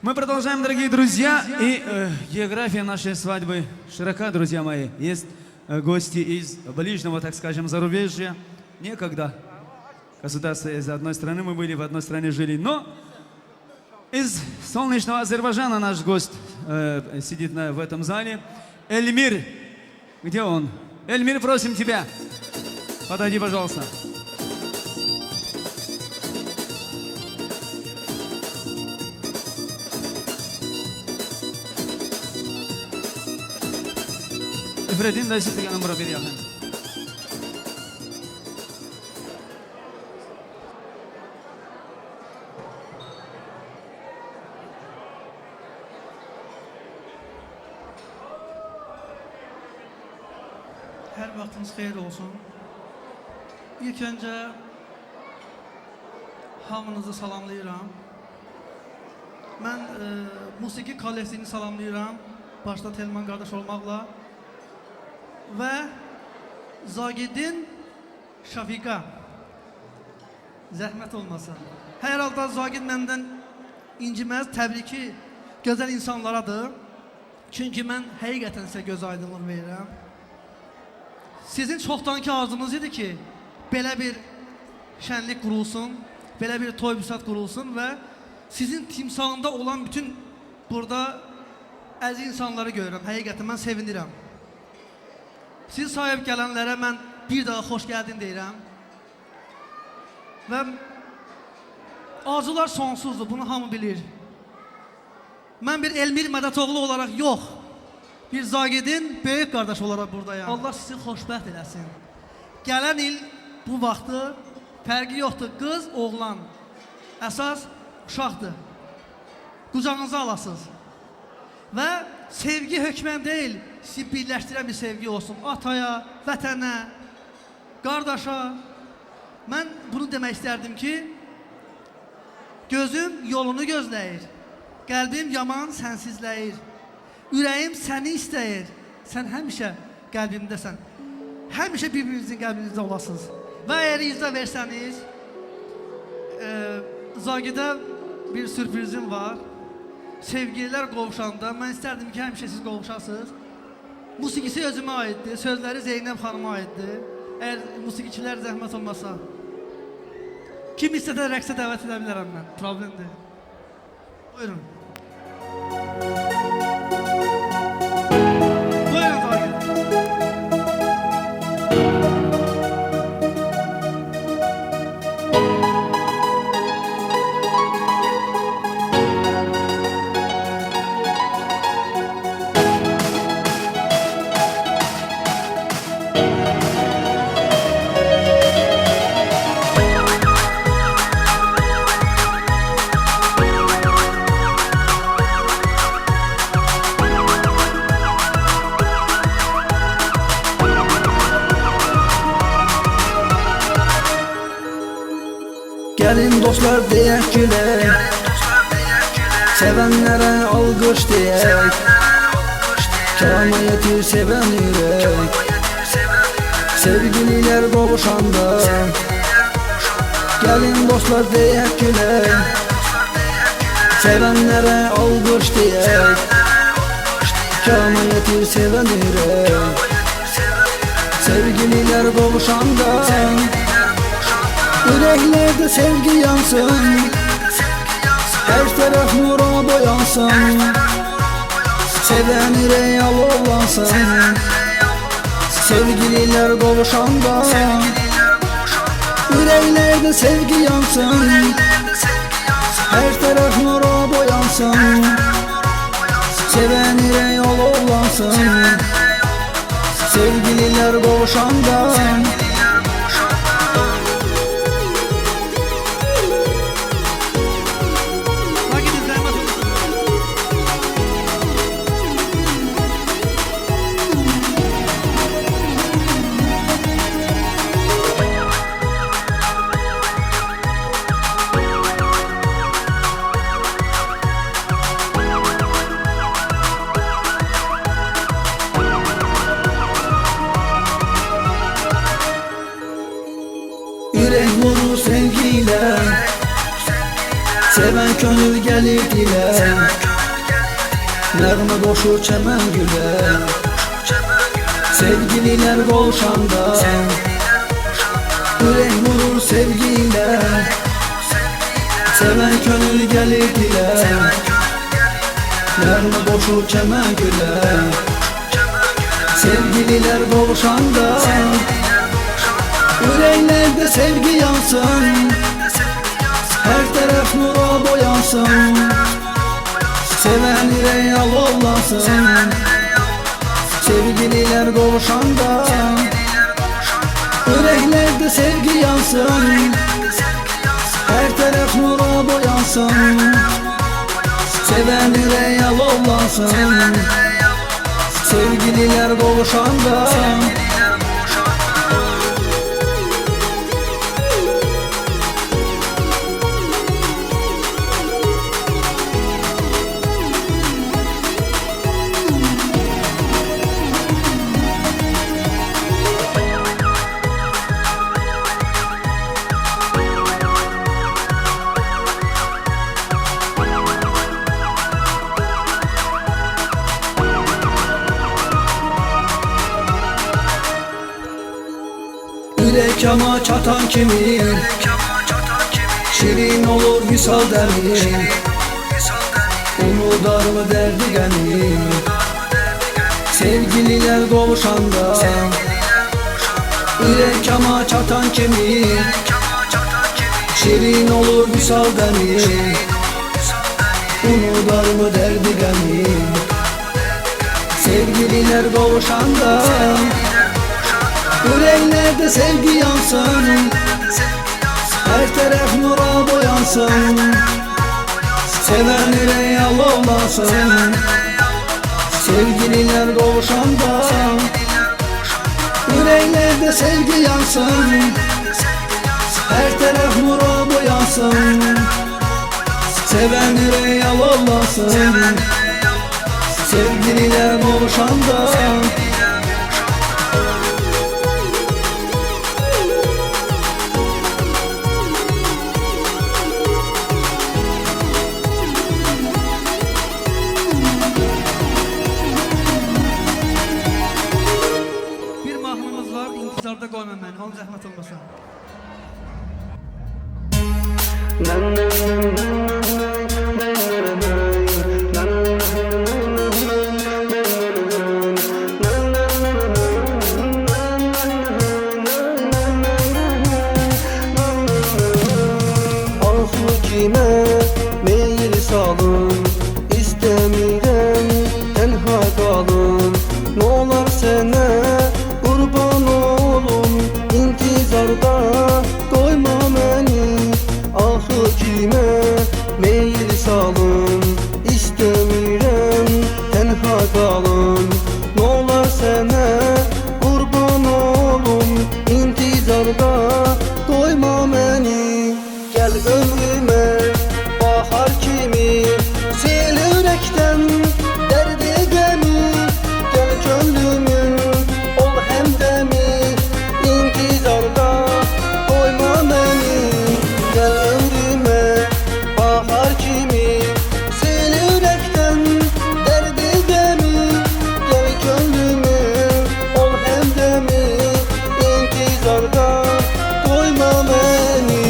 Мы продолжаем, дорогие друзья, и география нашей свадьбы широка, друзья мои. Есть гости из ближнего, так скажем, зарубежья. Некогда государство из одной страны мы были, в одной стране жили. Но из солнечного Азербайджана наш гость сидит в этом зале. Эльмир. Где он? Эльмир, просим тебя. Подойди, пожалуйста. Fredin de sizi yanımda bir yakın. Her vaktiniz hayır olsun. İlk önce hamınızı salamlayıram. Ben musiki kollektivini salamlayıram. Başta Telman kardeş olmakla. Ve Zagid'in Şafika. Zəhmət olmasa. Hər halda Zagid məndən inciməz, təbriki gözəl insanlaradır. Çünki mən həqiqətən sizə göz aydınlıq verirəm. Sizin çoxdankı arzunuz idi ki, belə bir şənlik qurulsun, belə bir toy-büsat qurulsun və sizin timsalında olan bütün burada əziz insanları görürəm. Həqiqətən mən sevinirəm. Siz sahib gələnlərə mən bir daha xoş gəldin deyirəm. Və arzular sonsuzdur, bunu hamı bilir. Mən bir Elmir Mədətoğlu olaraq yox, bir Zagid'in böyük qardaş olaraq buradayım. Allah sizi xoşbəxt eləsin. Gələn il bu vaxtı fərqi yoxdur, qız, oğlan. Əsas uşaqdır. Qucağınıza alasınız. Və sevgi hökmən deyil, sizi birləşdirən bir sevgi olsun. Ataya, vətənə, qardaşa. Mən bunu demək istərdim ki, gözüm yolunu gözləyir, qəlbim yaman sənsizləyir, ürəyim səni istəyir, sən həmişə qəlbimdəsən. Həmişə bir-birinizin qəlbinizdə olasınız. Və əgər icra versəniz, Zagidə bir sürprizim var. Sevgililər qovuşanda mən istərdim ki, həmişə siz qovuşasınız. Musikisi özümə aiddir, sözləri Zeynəb xanıma aiddir. Əgər musiqiçilər zəhmət olmasa, kim istədə rəqsə dəvət edə bilərəm mən, problemdir. Buyurun. Buyurun Zagid. Gəlin dostlar deyək gülək, sevənlərə alqış deyək, kəraməti sevən ürək, sevgililər qovuşanda. Gəlin dostlar deyək gülək, sevənlərə alqış deyək, kəraməti sevən ürək, sevgililər qovuşanda. Yüreklerde sevgi yansın, her taraf nura boyansın, seven yüreği alovlansın, sevgililer kavuşanda. Yüreklerde sevgi yansın, her taraf nura boyansın, seven yüreği alovlansın, sevgililer kavuşanda. Seven könül gelir dilə Nəğmə qoşur çəmən gülə Sevgililer qovuşanda Ürək vurur sevgiyle Seven könül gelir dilə Nəğmə qoşur çəmən gülə Sevgililer qovuşanda Ürəklerde sevgi yansın Her taraf nura boyansın Seven ürək alovlansın Sevgililer qovuşanda Ürəklerde sevgi yansın Her taraf nura boyansın Seven ürək alovlansın Sevgililer qovuşanda Ürək ama çatan kimi Şirin olur misal dəmi Unudar mı derdi qəmi Sevgililer qovuşanda Ürək ama çatan kimi Şirin olur misal dəmi Unudar mı derdi qəmi Sevgililer qovuşanda Yüreklerde sevgi yansın Her taraf nura boyansın Seven yüreği alovlasın Sevgililer qovuşanda Yüreklerde sevgi yansın Her taraf nura boyansın Seven yüreği alovlasın Sevgililer qovuşanda İntizarda qoyma məni, onun zəhmət olmasa. Arzu kimə meyil salın İstəmirəm tənha qalın N'olar sənə qurban olum İntizarda qoyma məni Axı kimə meyil salın İstəmirəm tənha qalın N'olar sənə qurban olum İntizarda qoyma məni Gəl ömrümə bahar kimi Sil ürəkdən dərdi qəmi Gəl könlümün ol həmdəmi İntizarda qoyma məni Gəl ömrümə bahar kimi Sil ürəkdən dərdi qəmi Gəl könlümün ol həmdəmi İntizarda qoyma məni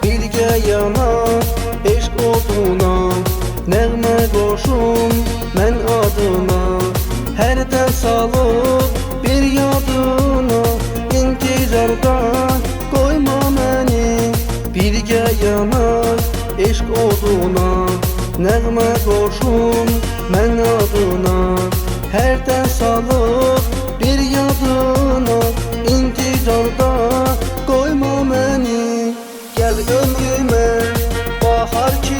Birgə yanar eşq oduna Nəğmə qoşum mən adına Hərdən salıb bir yadına İntizarda qoyma məni Birgə yanar eşq oduna Nəğmə qoşum mən adına Hərdən salıb bir yadına İntizarda qoyma məni Gəl ömrümə bahar ki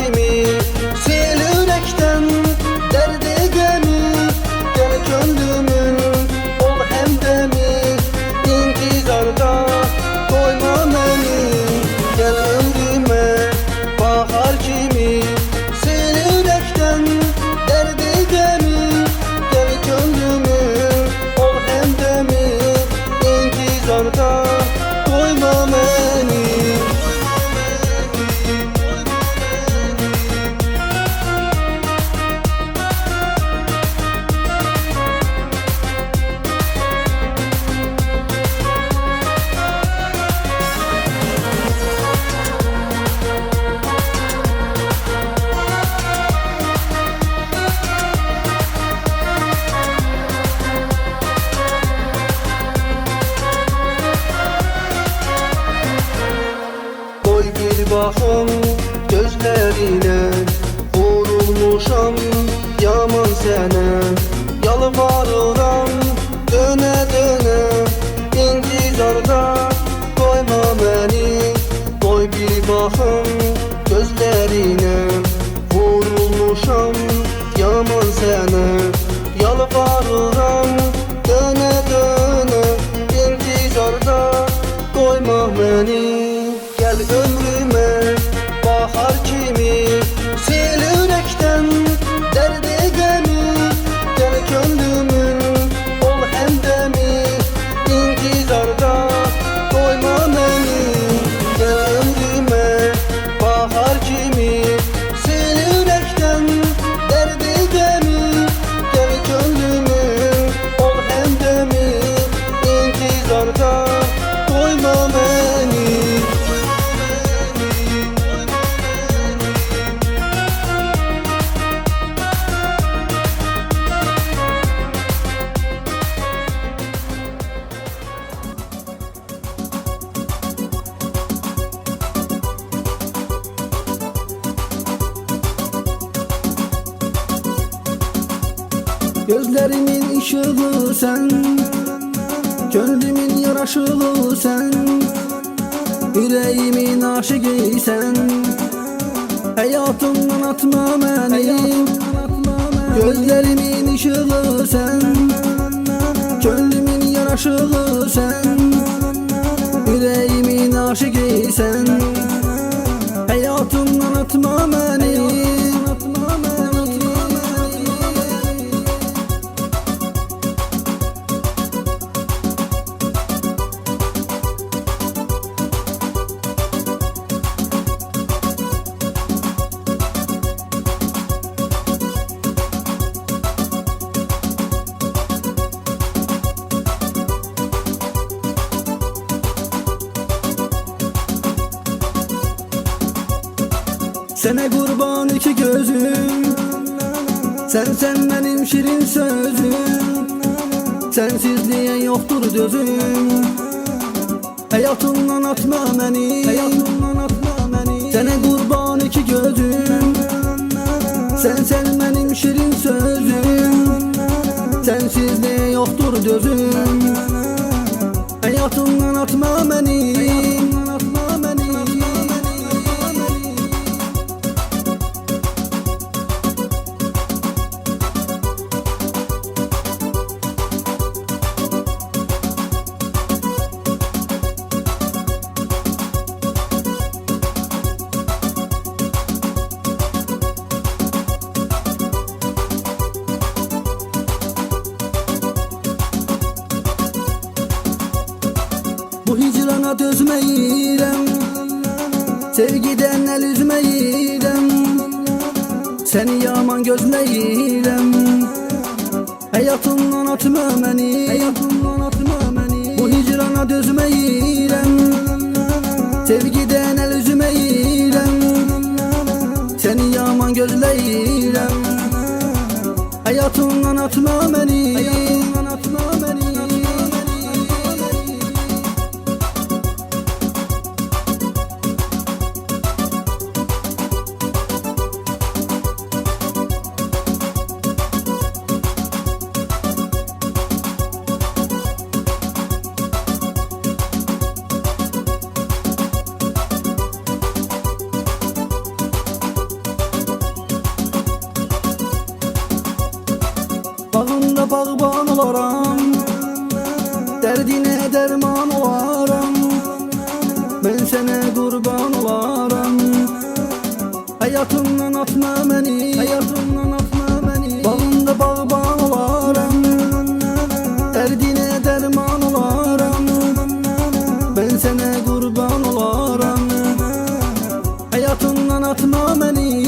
yalvarıram döne döne intizarda koyma beni. Koy bir bakım gözlerine, vurulmuşam yaman sene. Yalvarıram döne döne intizarda koyma beni. Gel ömrüme bahar kimi, sil yürekten derdi gemi. Gel gönlümün ol hemdemi, intizarda koyma beni. Gel ömrüme bahar kimi, sil yürekten derdi gemi. Gel gönlümün ol hemdemi, intizarda koyma beni. Gözlerimin ışığı sen, gönlümün yaraşığı sen, yüreğimin aşığı sen. Hayatımdan atma beni. Gözlerimin ışığı sen, gönlümün yaraşığı sen, yüreğimin aşığı sen. Hayatımdan atma beni. Sene kurban iki gözüm, sen benim şirin sözüm. Sensizliğe yoktur gözüm. Hayatımdan atma beni. Sene kurban iki gözüm, sen benim şirin sözüm. Sensizliğe yoktur gözüm. Hayatımdan atma beni. Bu hicrana dözmeyirəm, sevgiden el üzmeyirəm. Seni yaman gözleyirəm, hayatımdan atma beni. Bu hicrana dözmeyirəm, sevgiden el üzmeyirəm. Seni yaman gözleyirəm, hayatımdan atma beni. Bağında bağban olaram, derdine derman olaram. Ben sana kurban olaram, hayatımdan atma beni. Bağında bağban olaram, derdine derman olaram. Ben sana kurban olaram, hayatımdan atma beni.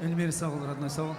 Elmir sağ ol, родной, sağ ol.